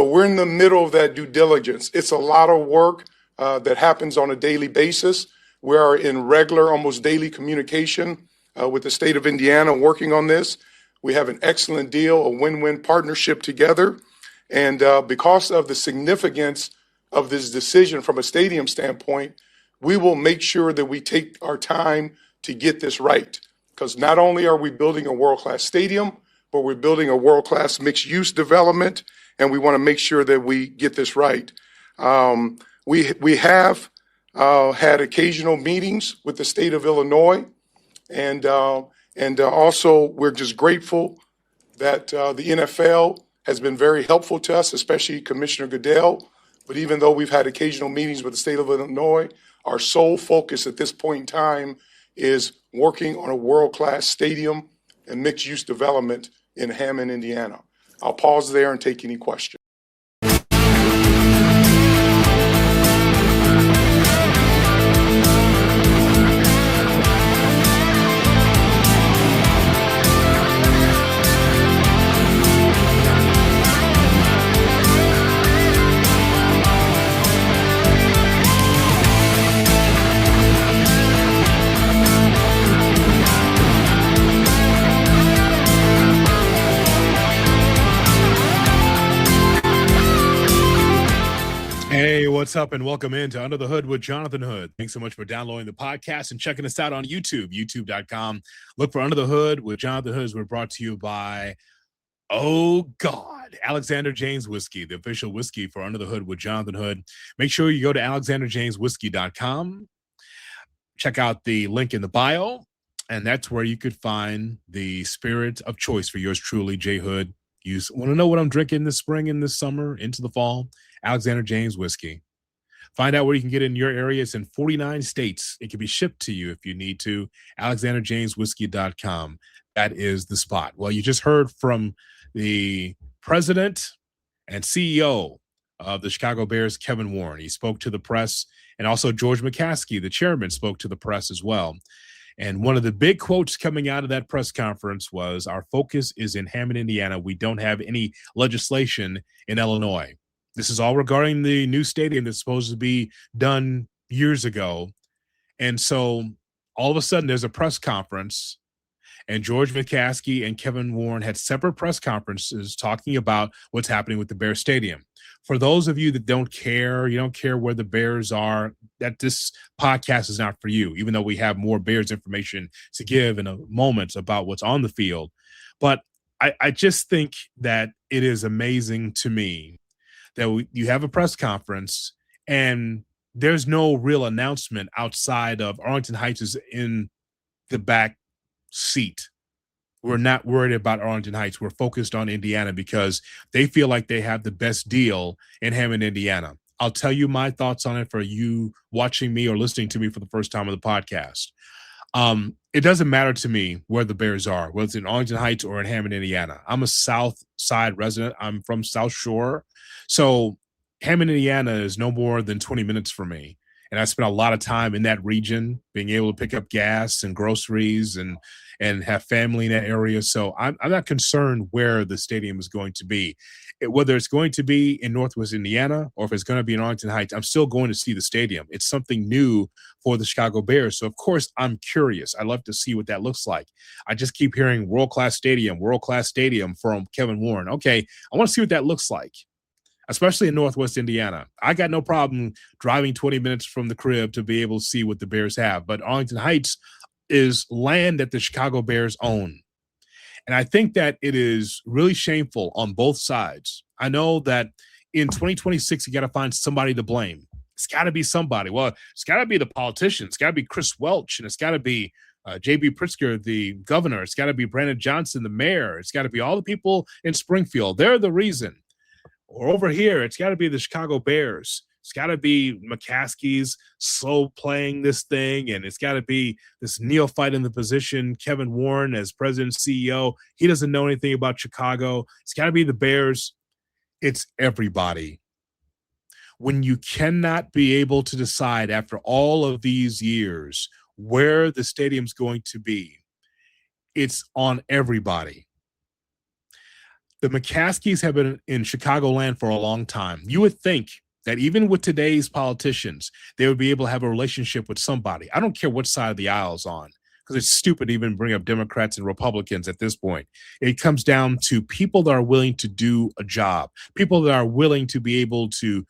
So we're in the middle of that due diligence. It's a lot of work that happens on a daily basis. We are in regular, almost daily communication with the state of Indiana working on this. We have an excellent deal, a win-win partnership together. And because of the significance of this decision from a stadium standpoint, we will make sure that we take our time to get this right. Because not only are we building a world-class stadium, but we're building a world-class mixed-use development, and we want to make sure that we get this right. We have had occasional meetings with the state of Illinois, and also we're just grateful that the NFL has been very helpful to us, especially Commissioner Goodell. But even though we've had occasional meetings with the state of Illinois, our sole focus at this point in time is working on a world-class stadium and mixed-use development in Hammond, Indiana. I'll pause there and take any questions. Hey, what's up, and welcome into Under the Hood with Jonathan Hood. Thanks so much for downloading the podcast and checking us out on YouTube, youtube.com. Look for Under the Hood with Jonathan Hood. We're brought to you by, Alexander James Whiskey, the official whiskey for Under the Hood with Jonathan Hood. Make sure you go to alexanderjameswhiskey.com. Check out the link in the bio, and that's where you could find the spirit of choice for yours truly, Jay Hood. You want to know what I'm drinking this spring and this summer into the fall? Alexander James Whiskey. Find out where you can get it in your area. It's in 49 states. It can be shipped to you if you need to. alexanderjameswhiskey.com. That is the spot. Well, you just heard from the president and CEO of the Chicago Bears, Kevin Warren. He spoke to the press, and also George McCaskey, the chairman, spoke to the press as well. And one of the big quotes coming out of that press conference was, "Our focus is in Hammond, Indiana. We don't have any legislation in Illinois." This is all regarding the new stadium that's supposed to be done years ago. And so all of a sudden there's a press conference, and George McCaskey and Kevin Warren had separate press conferences talking about what's happening with the Bears Stadium. For those of you that don't care, you don't care where the Bears are, that this podcast is not for you, even though we have more Bears information to give in a moment about what's on the field. But I just think that it is amazing to me that you have a press conference and there's no real announcement outside of Arlington Heights is in the back seat. We're not worried about Arlington Heights. We're focused on Indiana because they feel like they have the best deal in Hammond, Indiana. I'll tell you my thoughts on it for you watching me or listening to me for the first time on the podcast. It doesn't matter to me where the Bears are, whether it's in Arlington Heights or in Hammond, Indiana. I'm a South Side resident. I'm from South Shore. So Hammond, Indiana is no more than 20 minutes for me. And I spent a lot of time in that region, being able to pick up gas and groceries and have family in that area. So I'm not concerned where the stadium is going to be. Whether it's going to be in Northwest Indiana or if it's going to be in Arlington Heights, I'm still going to see the stadium. It's something new for the Chicago Bears. So, of course, I'm curious. I'd love to see what that looks like. I just keep hearing world-class stadium from Kevin Warren. Okay, I want to see what that looks like, especially in Northwest Indiana. I got no problem driving 20 minutes from the crib to be able to see what the Bears have. But Arlington Heights is land that the Chicago Bears own. And I think that it is really shameful on both sides. I know that in 2026, you got to find somebody to blame. It's got to be somebody. Well, it's got to be the politicians. It's got to be Chris Welch, and it's got to be J.B. Pritzker, the governor. It's got to be Brandon Johnson, the mayor. It's got to be all the people in Springfield. They're the reason. Or over here, it's got to be the Chicago Bears. It's got to be McCaskey's slow playing this thing, and it's got to be this neophyte in the position, Kevin Warren as president CEO. He doesn't know anything about Chicago. It's got to be the Bears. It's everybody. When you cannot be able to decide after all of these years where the stadium's going to be, it's on everybody. The McCaskies have been in Chicagoland for a long time. You would think that even with today's politicians, they would be able to have a relationship with somebody. I don't care what side of the aisle's on, because it's stupid to even bring up Democrats and Republicans at this point. It comes down to people that are willing to do a job, people that are willing to be able to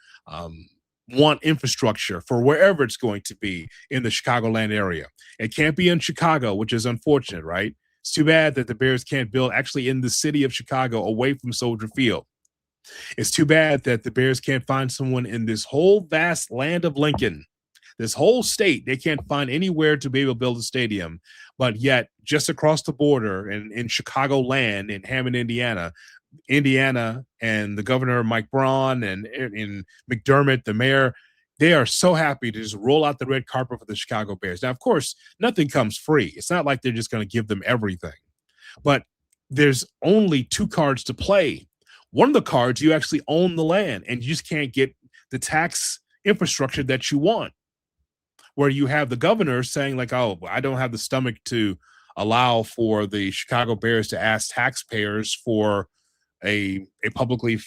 want infrastructure for wherever it's going to be in the Chicagoland area. It can't be in Chicago, which is unfortunate, right? It's too bad that the Bears can't build actually in the city of Chicago away from Soldier Field. It's too bad that the Bears can't find someone in this whole vast land of Lincoln, this whole state. They can't find anywhere to be able to build a stadium, but yet just across the border in Chicagoland, in Hammond, Indiana, and the governor, Mike Braun, and McDermott, the mayor, they are so happy to just roll out the red carpet for the Chicago Bears. Now, of course, nothing comes free. It's not like they're just going to give them everything, but there's only two cards to play. One of the cards, you actually own the land, and you just can't get the tax infrastructure that you want, where you have the governor saying like, oh, I don't have the stomach to allow for the Chicago Bears to ask taxpayers for a publicly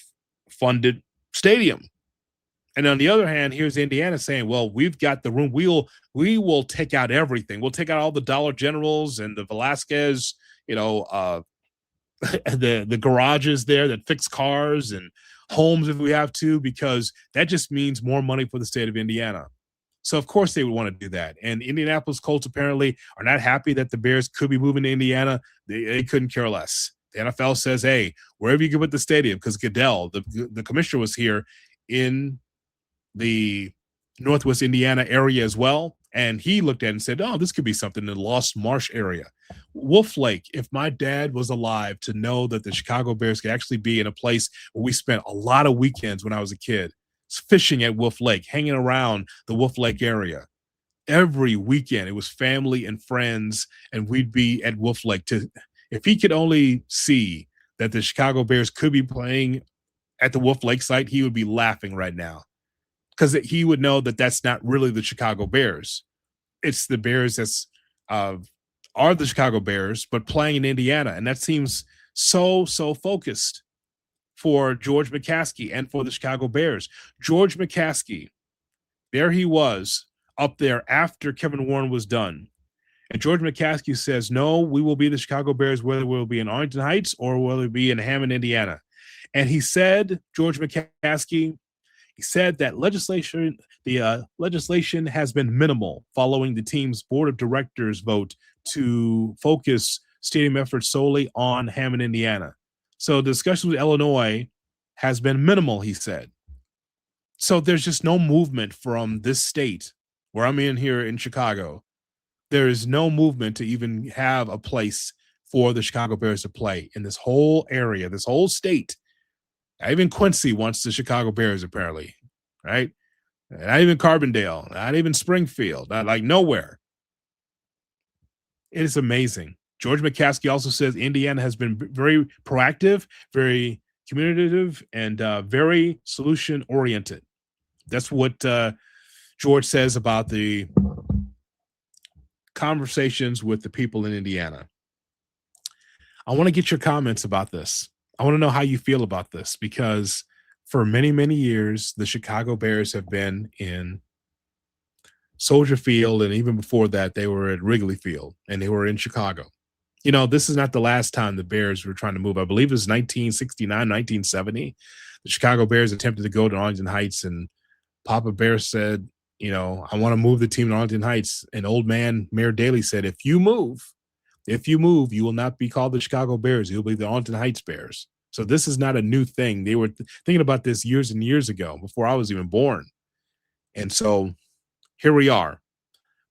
funded stadium. And on the other hand, here's Indiana saying, well, we've got the room. We will take out everything. We'll take out all the Dollar Generals and the Velasquez, the garages there that fix cars and homes if we have to, because that just means more money for the state of Indiana. So, of course, they would want to do that. And Indianapolis Colts apparently are not happy that the Bears could be moving to Indiana. They couldn't care less. The NFL says, hey, wherever you can put the stadium, because Goodell, the commissioner, was here in the Northwest Indiana area as well. And he looked at it and said, oh, this could be something in the Lost Marsh area. Wolf Lake, if my dad was alive to know that the Chicago Bears could actually be in a place where we spent a lot of weekends when I was a kid, fishing at Wolf Lake, hanging around the Wolf Lake area. Every weekend, it was family and friends, and we'd be at Wolf Lake. If he could only see that the Chicago Bears could be playing at the Wolf Lake site, he would be laughing right now, because he would know that that's not really the Chicago Bears. It's the Bears that's are the Chicago Bears, but playing in Indiana. And that seems so focused for George McCaskey and for the Chicago Bears. George McCaskey, there he was up there after Kevin Warren was done. And George McCaskey says, no, we will be the Chicago Bears, whether we'll be in Arlington Heights or whether it be in Hammond, Indiana. And he said, George McCaskey, he said that the legislation has been minimal following the team's board of directors vote to focus stadium efforts solely on Hammond, Indiana. So the discussion with Illinois has been minimal, he said. So there's just no movement from this state where I'm in here in Chicago. There is no movement to even have a place for the Chicago Bears to play in this whole area, this whole state. Not even Quincy wants the Chicago Bears, apparently, right? Not even Carbondale, not even Springfield, not like nowhere. It is amazing. George McCaskey also says Indiana has been very proactive, very communicative, and very solution-oriented. That's what George says about the conversations with the people in Indiana. I want to get your comments about this. I want to know how you feel about this, because for many, many years, the Chicago Bears have been in Soldier Field, and even before that, they were at Wrigley Field, and they were in Chicago. You know, this is not the last time the Bears were trying to move. I believe it was 1969, 1970. The Chicago Bears attempted to go to Arlington Heights, and Papa Bear said, you know, I want to move the team to Arlington Heights. And old man Mayor Daley said, if you move, you will not be called the Chicago Bears. You'll be the Arlington Heights Bears. So this is not a new thing. They were thinking about this years and years ago, before I was even born. And so here we are.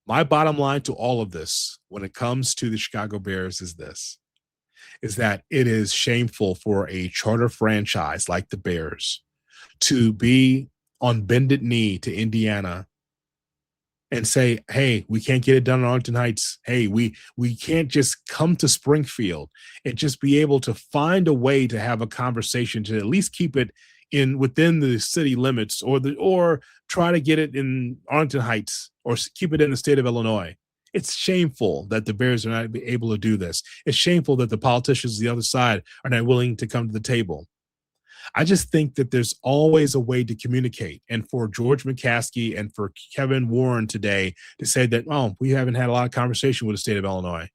My bottom line to all of this, when it comes to the Chicago Bears, is this, is that it is shameful for a charter franchise like the Bears to be on bended knee to Indiana and say, hey, we can't get it done in Arlington Heights. Hey, we can't just come to Springfield and just be able to find a way to have a conversation to at least keep it within the city limits, or try to get it in Arlington Heights, or keep it in the state of Illinois. It's shameful that the Bears are not able to do this. It's shameful that the politicians on the other side are not willing to come to the table. I just think that there's always a way to communicate. And for George McCaskey and for Kevin Warren today to say that, oh, we haven't had a lot of conversation with the state of Illinois.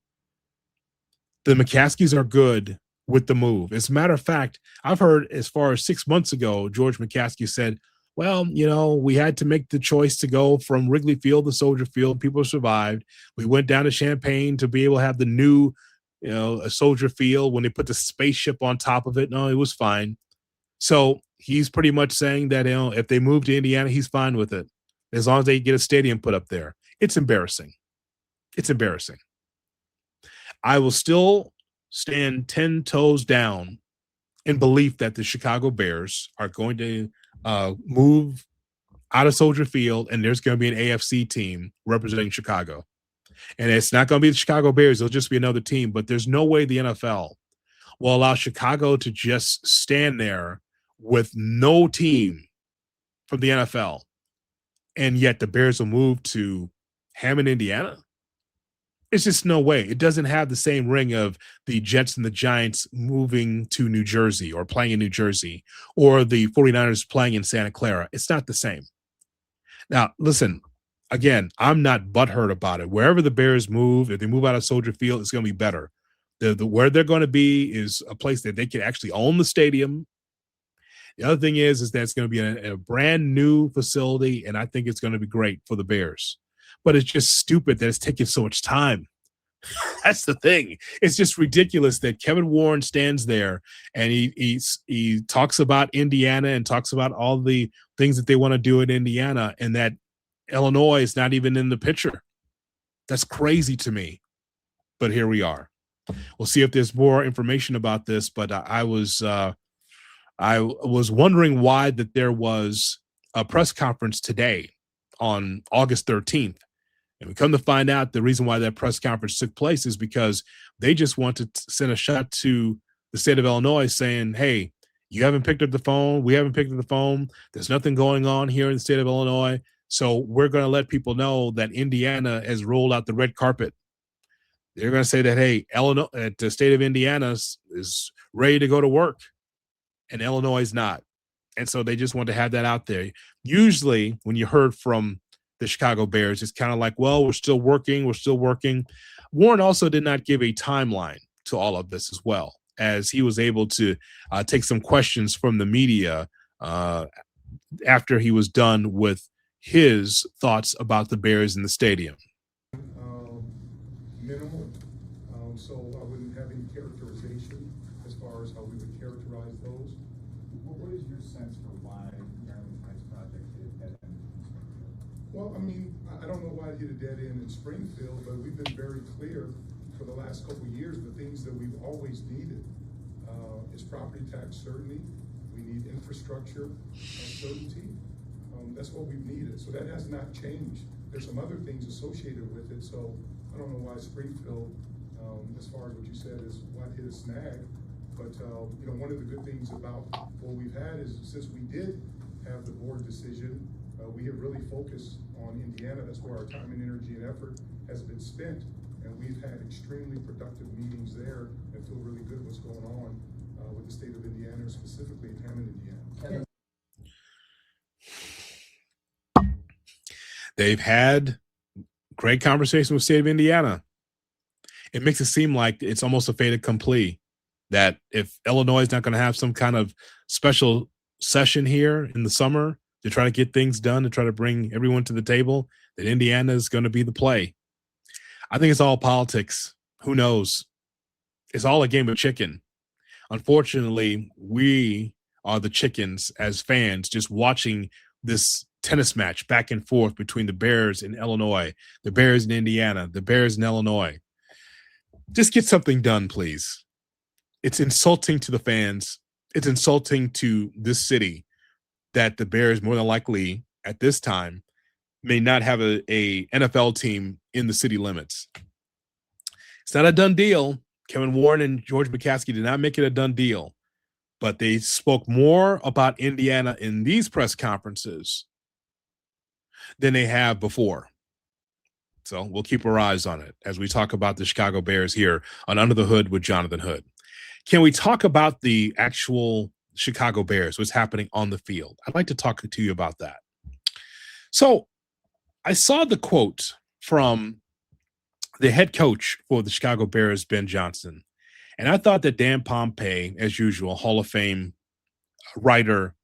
The McCaskies are good with the move. As a matter of fact, I've heard as far as 6 months ago, George McCaskey said, well, we had to make the choice to go from Wrigley Field to Soldier Field. People survived. We went down to Champaign to be able to have the new, a Soldier Field when they put the spaceship on top of it. No, it was fine. So he's pretty much saying that, if they move to Indiana, he's fine with it as long as they get a stadium put up there. It's embarrassing. It's embarrassing. I will still stand 10 toes down in belief that the Chicago Bears are going to move out of Soldier Field, and there's going to be an AFC team representing Chicago. And it's not going to be the Chicago Bears. It'll just be another team. But there's no way the NFL will allow Chicago to just stand there with no team from the NFL, and yet the Bears will move to Hammond, Indiana. It's just no way. It doesn't have the same ring of the Jets and the Giants moving to New Jersey or playing in New Jersey or the 49ers playing in Santa Clara. It's not the same. Now, listen, again, I'm not butthurt about it. Wherever the Bears move, if they move out of Soldier Field, it's going to be better. Where they're going to be is a place that they can actually own the stadium. The other thing is that it's going to be a brand new facility, and I think it's going to be great for the Bears. But it's just stupid that it's taking so much time. That's the thing. It's just ridiculous that Kevin Warren stands there and he talks about Indiana and talks about all the things that they want to do in Indiana, and that Illinois is not even in the picture. That's crazy to me. But here we are. We'll see if there's more information about this. But I was wondering why that there was a press conference today on August 13th. And we come to find out the reason why that press conference took place is because they just wanted to send a shot to the state of Illinois saying, hey, you haven't picked up the phone. We haven't picked up the phone. There's nothing going on here in the state of Illinois. So we're going to let people know that Indiana has rolled out the red carpet. They're going to say that, hey, Illinois, the state of Indiana is ready to go to work, and Illinois is not. And so they just want to have that out there. Usually when you heard from the Chicago Bears, it's kind of like, well, we're still working. Warren also did not give a timeline to all of this as well, as he was able to take some questions from the media after he was done with his thoughts about the Bears in the stadium. Minimal, so I wouldn't have any characterization as far as how we would characterize those. What is your sense for why the Arlington Heights project hit a dead end in Springfield? Well, I mean, I don't know why it hit a dead end in Springfield, but we've been very clear for the last couple of years, the things that we've always needed is property tax certainty. We need infrastructure certainty. That's what we've needed. So that has not changed. There's some other things associated with it. So I don't know why Springfield, as far as what you said, is what hit a snag. But one of the good things about what we've had is since we did have the board decision, we have really focused on Indiana. That's where our time and energy and effort has been spent. And we've had extremely productive meetings there and feel really good what's going on with the state of Indiana, specifically in Hammond, Indiana. They've had great conversation with the state of Indiana. It makes it seem like it's almost a fait accompli that if Illinois is not going to have some kind of special session here in the summer to try to get things done, to try to bring everyone to the table, that Indiana is going to be the play. I think it's all politics. Who knows? It's all a game of chicken. Unfortunately, we are the chickens as fans just watching this tennis match back and forth between the Bears in Illinois, the Bears in Indiana, the Bears in Illinois. Just get something done, please. It's insulting to the fans. It's insulting to this city that the Bears more than likely at this time may not have a NFL team in the city limits. It's not a done deal. Kevin Warren and George McCaskey did not make it a done deal, but they spoke more about Indiana in these press conferences than they have before. So we'll keep our eyes on it as we talk about the Chicago Bears here on Under the Hood with Jonathan Hood. Can we talk about the actual Chicago Bears, what's happening on the field? I'd like to talk to you about that. So I saw the quote from the head coach for the Chicago Bears, Ben Johnson, and I thought that Dan Pompei, as usual, Hall of Fame writer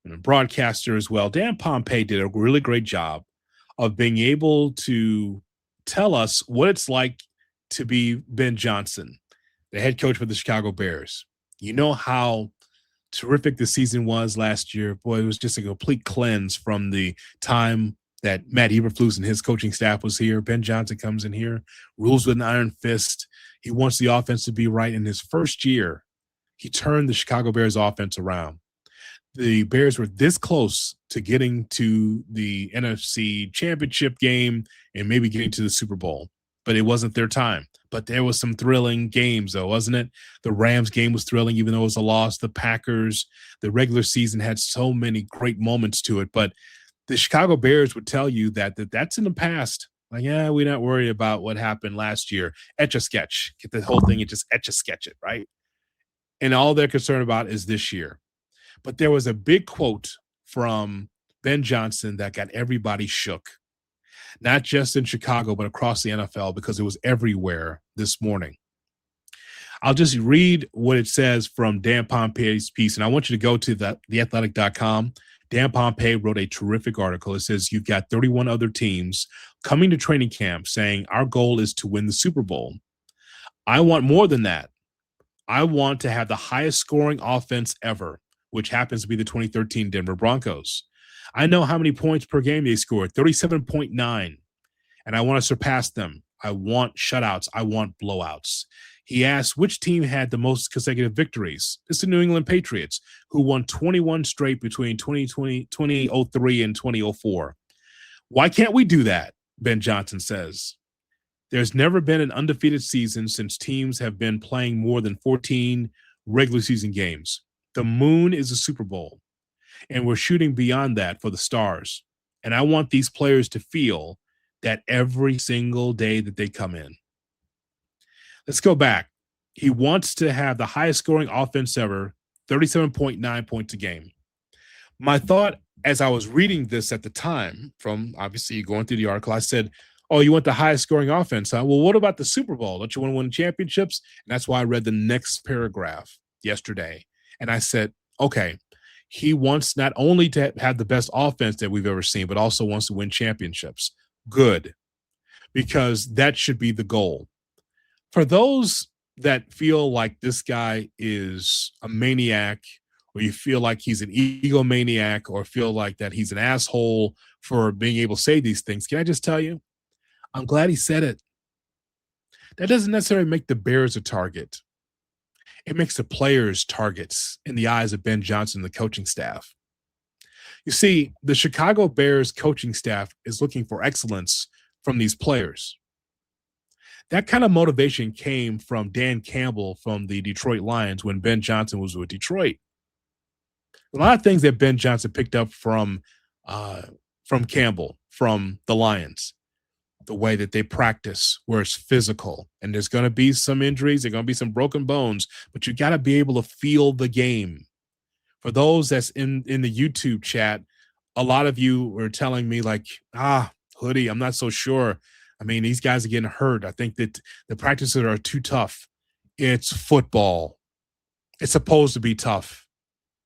and a broadcaster as well, Dan Pompei did a really great job of being able to tell us what it's like to be Ben Johnson, the head coach for the Chicago Bears. You know how terrific the season was last year. Boy, it was just a complete cleanse from the time that Matt Eberflus and his coaching staff was here. Ben Johnson comes in here, rules with an iron fist. He wants the offense to be right. In his first year, he turned the Chicago Bears offense around. The Bears were this close to getting to the NFC Championship game and maybe getting to the Super Bowl, but it wasn't their time. But there was some thrilling games, though, wasn't it? The Rams game was thrilling, even though it was a loss. The Packers, the regular season had so many great moments to it. But the Chicago Bears would tell you that's in the past. Like, yeah, we're not worried about what happened last year. Etch-a-sketch. Get the whole thing and just etch-a-sketch it, right? And all they're concerned about is this year. But there was a big quote from Ben Johnson that got everybody shook, not just in Chicago, but across the NFL, because it was everywhere this morning. I'll just read what it says from Dan Pompei's piece, and I want you to go to theathletic.com. Dan Pompei wrote a terrific article. It says, you've got 31 other teams coming to training camp saying our goal is to win the Super Bowl. I want more than that. I want to have the highest scoring offense ever, which happens to be the 2013 Denver Broncos. I know how many points per game they scored, 37.9, and I want to surpass them. I want shutouts. I want blowouts. He asked which team had the most consecutive victories. It's the New England Patriots, who won 21 straight between 2003 and 2004. Why can't we do that? Ben Johnson says. There's never been an undefeated season since teams have been playing more than 14 regular season games. The moon is a Super Bowl, and we're shooting beyond that for the stars. And I want these players to feel that every single day that they come in. Let's go back. He wants to have the highest scoring offense ever, 37.9 points a game. My thought as I was reading this at the time, from obviously going through the article, I said, oh, you want the highest scoring offense, huh? Well, what about the Super Bowl? Don't you want to win championships? And that's why I read the next paragraph yesterday. And I said, okay, he wants not only to have the best offense that we've ever seen, but also wants to win championships. Good, because that should be the goal. For those that feel like this guy is a maniac, or you feel like he's an egomaniac, or feel like that he's an asshole for being able to say these things, can I just tell you, I'm glad he said it. That doesn't necessarily make the Bears a target. It makes the players targets in the eyes of Ben Johnson, the coaching staff. You see, the Chicago Bears coaching staff is looking for excellence from these players. That kind of motivation came from Dan Campbell from the Detroit Lions when Ben Johnson was with Detroit. A lot of things that Ben Johnson picked up from Campbell, from the Lions. The way that they practice, where it's physical, and there's going to be some injuries, there's going to be some broken bones, but you got to be able to feel the game. For those that's in the YouTube chat, a lot of you were telling me like, Hoodie, I'm not so sure. I mean, these guys are getting hurt. I think that the practices are too tough. It's football. It's supposed to be tough.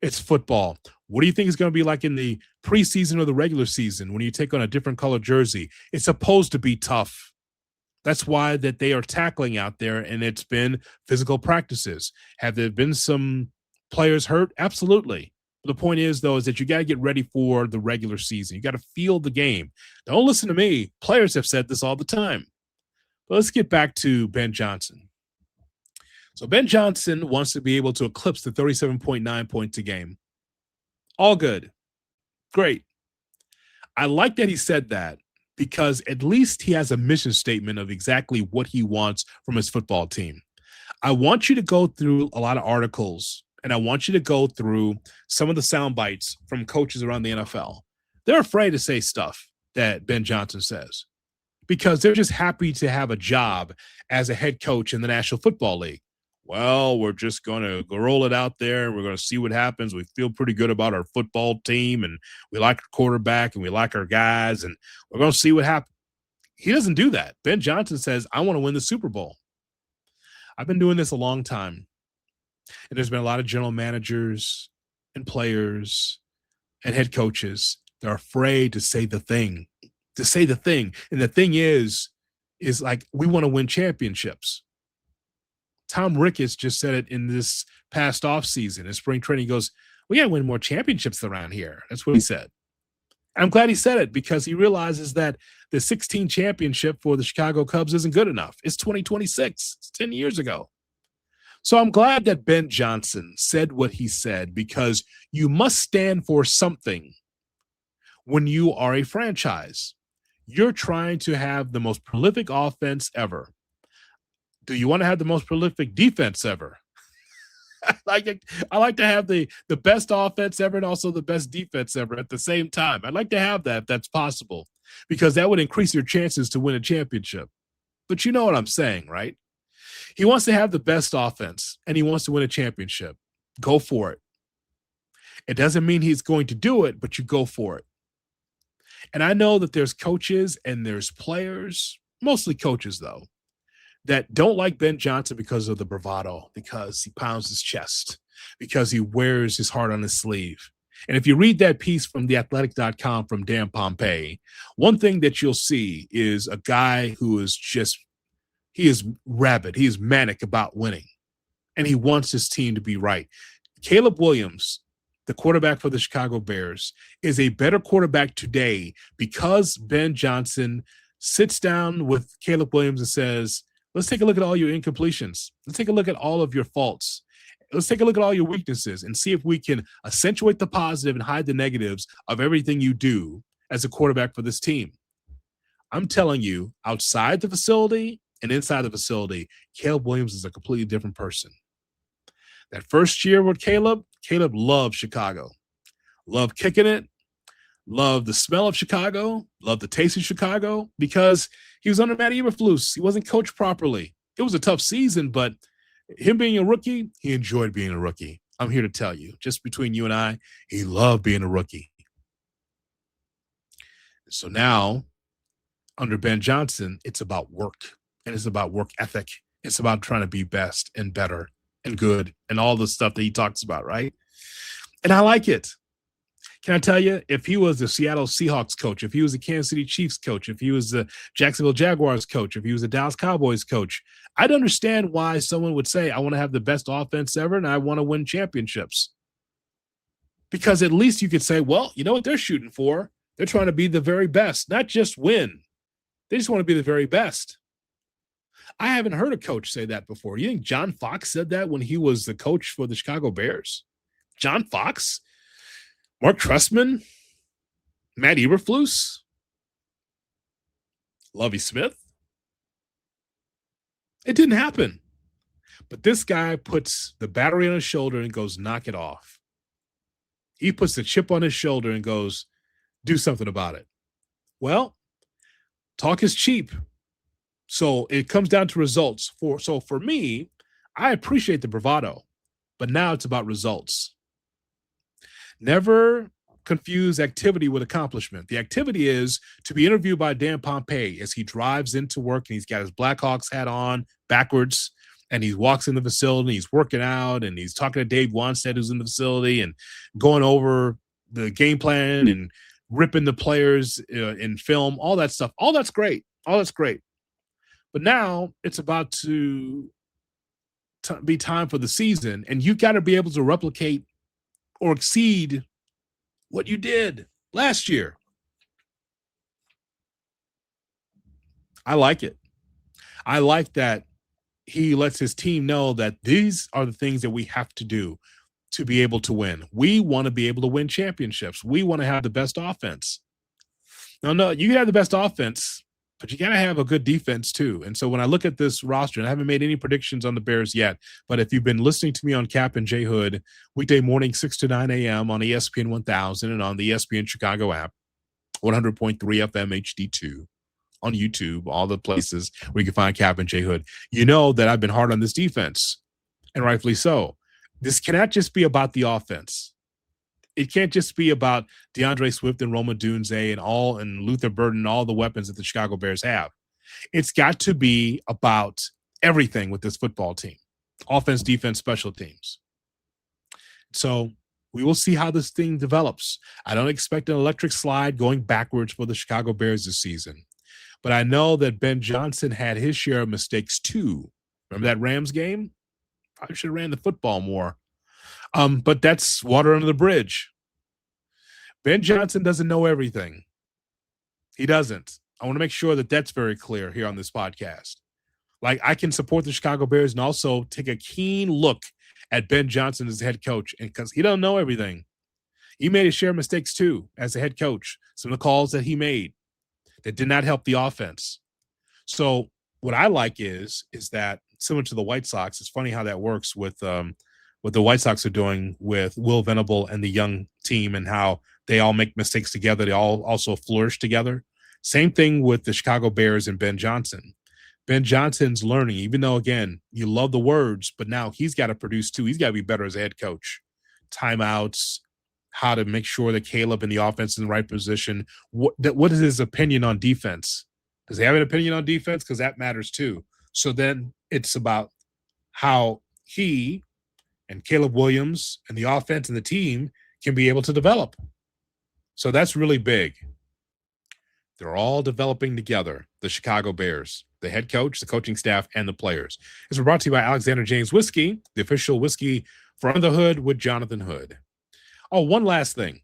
It's football. What do you think is going to be like in the preseason or the regular season when you take on a different color jersey? It's supposed to be tough. That's why that they are tackling out there, and it's been physical practices. Have there been some players hurt? Absolutely. The point is, though, is that you got to get ready for the regular season. You got to feel the game. Don't listen to me. Players have said this all the time. But let's get back to Ben Johnson. So Ben Johnson wants to be able to eclipse the 37.9 points a game. All good. Great. I like that he said that because at least he has a mission statement of exactly what he wants from his football team. I want you to go through a lot of articles, and I want you to go through some of the sound bites from coaches around the NFL. They're afraid to say stuff that Ben Johnson says. because they're just happy to have a job as a head coach in the National Football League. Well, we're just going to roll it out there. We're going to see what happens. We feel pretty good about our football team, and we like our quarterback, and we like our guys, and we're going to see what happens. He doesn't do that. Ben Johnson says, I want to win the Super Bowl. I've been doing this a long time, and there's been a lot of general managers and players and head coaches. They're afraid to say the thing, And the thing is like, we want to win championships. Tom Ricketts just said it in this past offseason in spring training. He goes, we got to win more championships around here. That's what he said. I'm glad he said it, because he realizes that the 16 championship for the Chicago Cubs isn't good enough. It's 2026. It's 10 years ago. So I'm glad that Ben Johnson said what he said, because you must stand for something when you are a franchise. You're trying to have the most prolific offense ever. Do you want to have the most prolific defense ever? I like to have the best offense ever and also the best defense ever at the same time. I'd like to have that if that's possible, because that would increase your chances to win a championship. But you know what I'm saying, right? He wants to have the best offense and he wants to win a championship. Go for it. It doesn't mean he's going to do it, but you go for it. And I know that there's coaches and there's players, mostly coaches though, that don't like Ben Johnson because of the bravado, because he pounds his chest, because he wears his heart on his sleeve. And if you read that piece from theathletic.com from Dan Pompei, one thing that you'll see is a guy who is he is rabid. He is manic about winning, and he wants his team to be right. Caleb Williams, the quarterback for the Chicago Bears, is a better quarterback today because Ben Johnson sits down with Caleb Williams and says, let's take a look at all your incompletions. Let's take a look at all of your faults. Let's take a look at all your weaknesses and see if we can accentuate the positive and hide the negatives of everything you do as a quarterback for this team. I'm telling you, outside the facility and inside the facility, Caleb Williams is a completely different person. That first year with Caleb loved Chicago, loved kicking it, loved the smell of Chicago, loved the taste of Chicago, because he was under Matt Eberflus. He wasn't coached properly. It was a tough season, but him being a rookie, he enjoyed being a rookie. I'm here to tell you, just between you and I, he loved being a rookie. So now, under Ben Johnson, it's about work, and it's about work ethic. It's about trying to be best and better and good and all the stuff that he talks about, right? And I like it. Can I tell you, if he was the Seattle Seahawks coach, if he was the Kansas City Chiefs coach, if he was the Jacksonville Jaguars coach, if he was the Dallas Cowboys coach, I'd understand why someone would say, I want to have the best offense ever and I want to win championships. Because at least you could say, well, you know what they're shooting for? They're trying to be the very best, not just win. They just want to be the very best. I haven't heard a coach say that before. You think John Fox said that when he was the coach for the Chicago Bears? John Fox? Mark Trestman, Matt Eberflus, Lovie Smith. It didn't happen. But this guy puts the battery on his shoulder and goes, knock it off. He puts the chip on his shoulder and goes, do something about it. Well, talk is cheap. So it comes down to results. So for me, I appreciate the bravado, but now it's about results. Never confuse activity with accomplishment. The activity is to be interviewed by Dan Pompei as he drives into work and he's got his Blackhawks hat on backwards and he walks in the facility, he's working out and he's talking to Dave Wanstead who's in the facility and going over the game plan and ripping the players in film, all that stuff. All that's great. All that's great. But now it's about to be time for the season, and you got to be able to replicate or exceed what you did last year. I like it. I like that he lets his team know that these are the things that we have to do to be able to win. We want to be able to win championships. We want to have the best offense. Now, no, you can have the best offense, but you got to have a good defense too. And so when I look at this roster, and I haven't made any predictions on the Bears yet, but if you've been listening to me on Cap and J Hood, weekday morning, 6 to 9 a.m. on ESPN 1000 and on the ESPN Chicago app, 100.3 FM HD2, on YouTube, all the places where you can find Cap and Jay Hood, you know that I've been hard on this defense, and rightfully so. This cannot just be about the offense. It can't just be about DeAndre Swift and Roma Dunze and Luther Burden and all the weapons that the Chicago Bears have. It's got to be about everything with this football team: offense, defense, special teams. So we will see how this thing develops. I don't expect an electric slide going backwards for the Chicago Bears this season. But I know that Ben Johnson had his share of mistakes too. Remember that Rams game? Probably should have ran the football more. But that's water under the bridge. Ben Johnson doesn't know everything. He doesn't. I want to make sure that that's very clear here on this podcast. Like, I can support the Chicago Bears and also take a keen look at Ben Johnson as the head coach, and because he doesn't know everything. He made his share of mistakes too as a head coach. Some of the calls that he made that did not help the offense. So what I like is that, similar to the White Sox, it's funny how that works with what the White Sox are doing with Will Venable and the young team, and how they all make mistakes together. They all also flourish together. Same thing with the Chicago Bears and Ben Johnson. Ben Johnson's learning, even though, again, you love the words, but now he's got to produce too. He's got to be better as a head coach. Timeouts, how to make sure that Caleb in the offense is in the right position. What is his opinion on defense? Does he have an opinion on defense? Because that matters too. So then it's about how he and Caleb Williams and the offense and the team can be able to develop. So that's really big. They're all developing together, the Chicago Bears, the head coach, the coaching staff, and the players. This is brought to you by Alexander James Whiskey, the official whiskey for Under the Hood with Jonathan Hood. Oh, one last thing.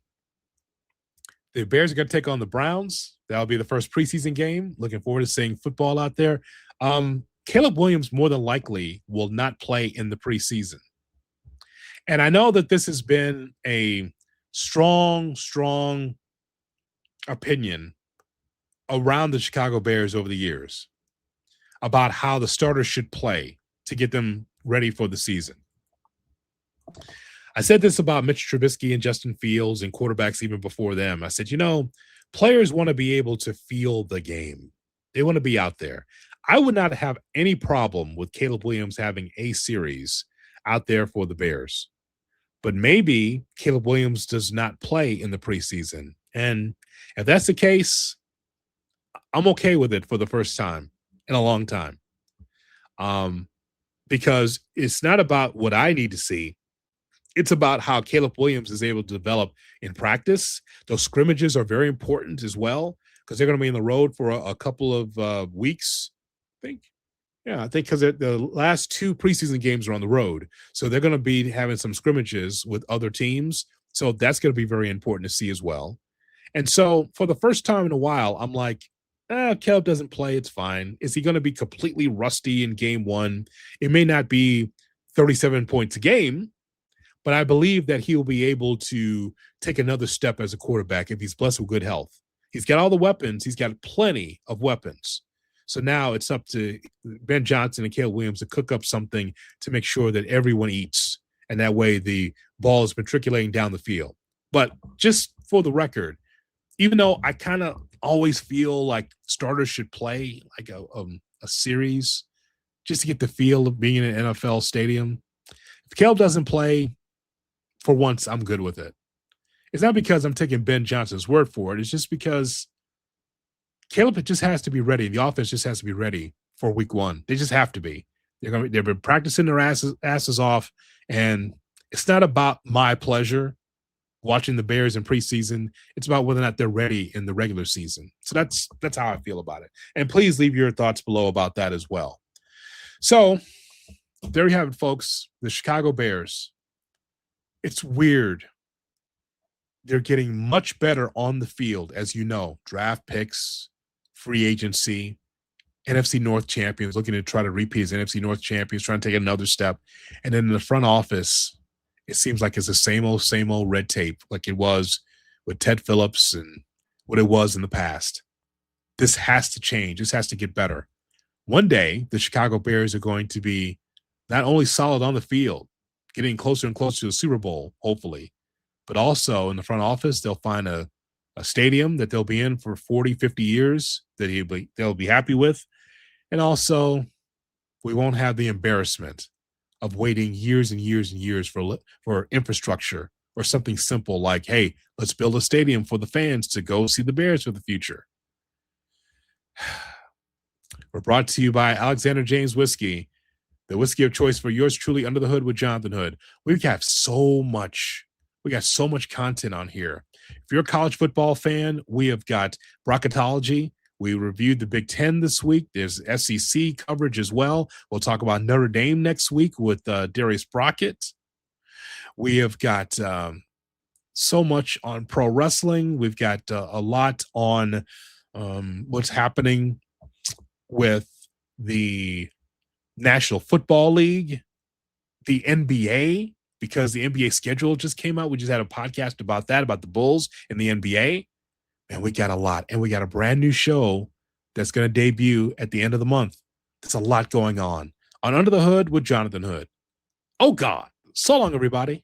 The Bears are going to take on the Browns. That'll be the first preseason game. Looking forward to seeing football out there. Caleb Williams more than likely will not play in the preseason. And I know that this has been a strong opinion around the Chicago Bears over the years about how the starters should play to get them ready for the season. I said this about Mitch Trubisky and Justin Fields and quarterbacks even before them. I said, players want to be able to feel the game. They want to be out there. I would not have any problem with Caleb Williams having a series out there for the Bears. But maybe Caleb Williams does not play in the preseason. And if that's the case, I'm okay with it for the first time in a long time. Because it's not about what I need to see. It's about how Caleb Williams is able to develop in practice. Those scrimmages are very important as well, because they're going to be on the road for a couple of weeks, I think. Yeah, I think because the last two preseason games are on the road. So they're going to be having some scrimmages with other teams. So that's going to be very important to see as well. And so for the first time in a while, I'm like, Caleb doesn't play. It's fine. Is he going to be completely rusty in game one? It may not be 37 points a game, but I believe that he'll be able to take another step as a quarterback if he's blessed with good health. He's got all the weapons. He's got plenty of weapons. So now it's up to Ben Johnson and Caleb Williams to cook up something to make sure that everyone eats, and that way the ball is matriculating down the field. But just for the record, even though I kind of always feel like starters should play like a series just to get the feel of being in an NFL stadium, if Caleb doesn't play, for once, I'm good with it. It's not because I'm taking Ben Johnson's word for it. It's just because Caleb just has to be ready. The offense just has to be ready for week one. They just have to be. They've been practicing their asses off, and it's not about my pleasure watching the Bears in preseason. It's about whether or not they're ready in the regular season. So that's how I feel about it. And please leave your thoughts below about that as well. So there you have it, folks. The Chicago Bears. It's weird. They're getting much better on the field, as you know. Draft picks, free agency, NFC North champions, looking to try to repeat as NFC North champions, trying to take another step. And then in the front office, it seems like it's the same old red tape, like it was with Ted Phillips and what it was in the past. This has to change. This has to get better. One day, the Chicago Bears are going to be not only solid on the field, getting closer and closer to the Super Bowl, hopefully, but also in the front office, they'll find a a stadium that they'll be in for 40, 50 years that they'll be happy with. And also, we won't have the embarrassment of waiting years and years and years for infrastructure or something simple like, hey, let's build a stadium for the fans to go see the Bears for the future. We're brought to you by Alexander James Whiskey, the whiskey of choice for yours truly, Under the Hood with Jonathan Hood. We got so much content on here. If you're a college football fan, we have got bracketology. We reviewed the Big Ten this week. There's SEC coverage as well. We'll talk about Notre Dame next week with Darius Brockett. We have got so much on pro wrestling. We've got a lot on what's happening with the National Football League, the NBA, because the NBA schedule just came out. We just had a podcast about that, about the Bulls and the NBA. And we got a lot. And we got a brand new show that's going to debut at the end of the month. There's a lot going on Under the Hood with Jonathan Hood. Oh, God. So long, everybody.